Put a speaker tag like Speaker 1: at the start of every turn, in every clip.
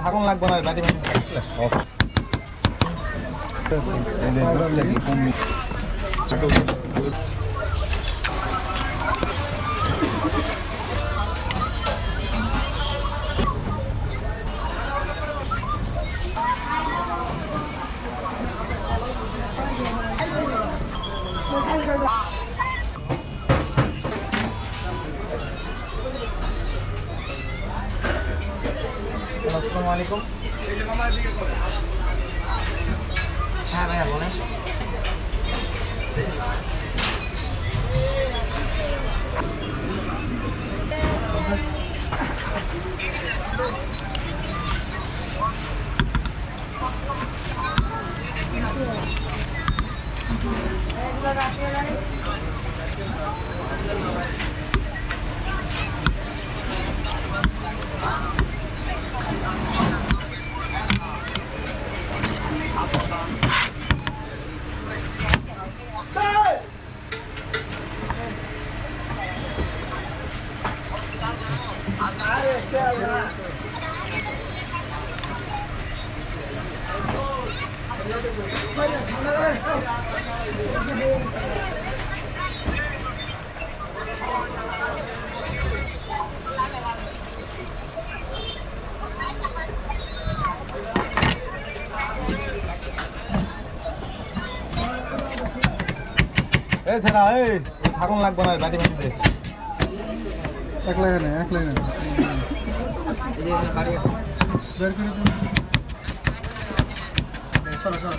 Speaker 1: ঢাকন লাগবে না বাড়ি বাড়ি সব আসসালামু আলাইকুম। হ্যাঁ ভাইয়া বলেন। এই ছাড়া এই ঢাকন লাগবে না বাড়ি বাড়িতে এক লাগে না এই যে বাড়ি আছে বের করে দিন চলো চলো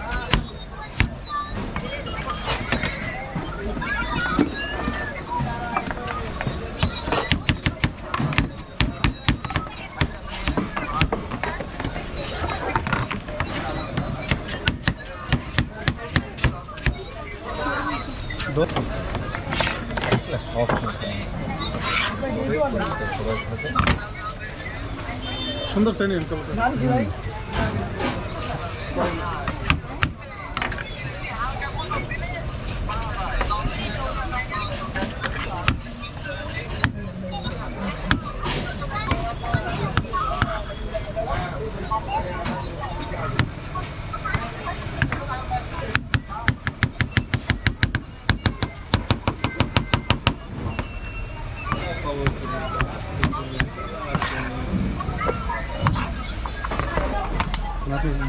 Speaker 1: সুন্দর শ্রেণী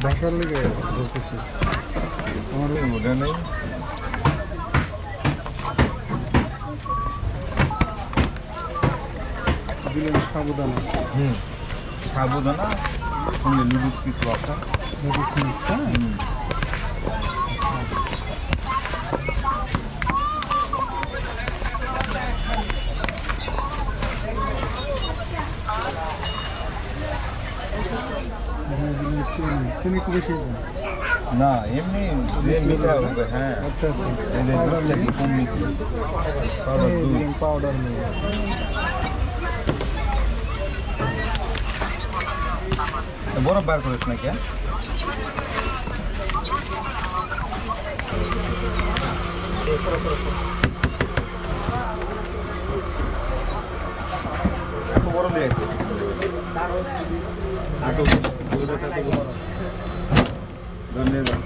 Speaker 1: ভাষার লেগে বলতেছি আমার মনে নেই দিলেন সাবুদানা সাবুদানা সঙ্গে নুডলস কিছু আছে নুডলস মিক্স চিনি খুব বেশি না এমনি মিঠা হবে হ্যাঁ আচ্ছা আচ্ছা কম মিঠা পাউডার নেই বরফ বার করিস না কে এত বরফ দিয়ে আসিস ধন্যবাদ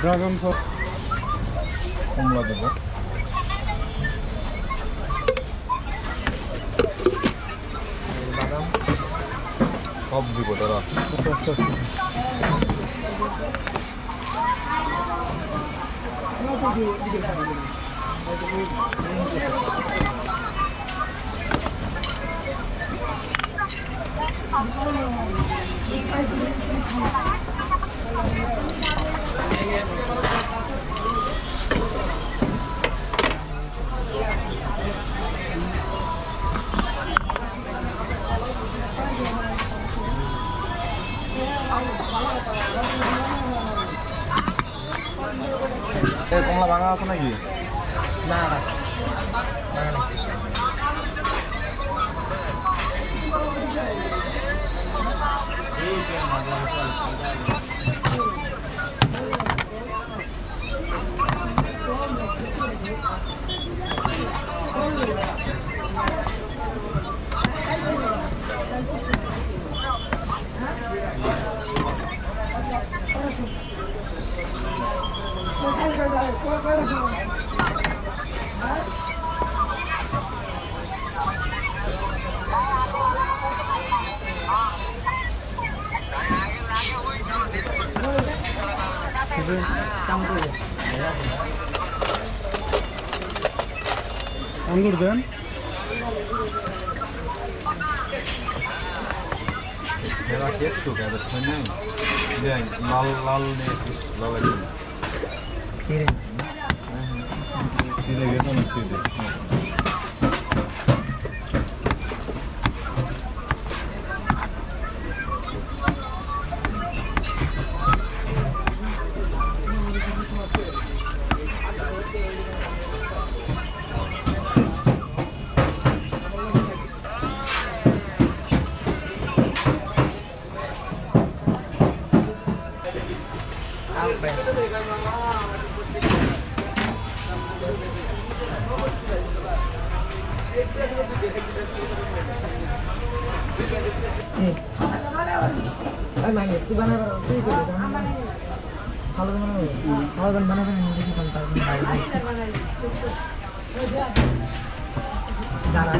Speaker 1: ড্রাগন ফল, কমলা দেবো,
Speaker 2: বাদাম
Speaker 1: সব দিব দাদা। কমলা ভাঙা আছে নাকি?
Speaker 2: না না
Speaker 1: আঙ্গুর দেন। मेरा केक तो क्या है नहीं ये लाल लाल ने लाल है सीधे ये तो नहीं सीधे
Speaker 2: দাঁড়া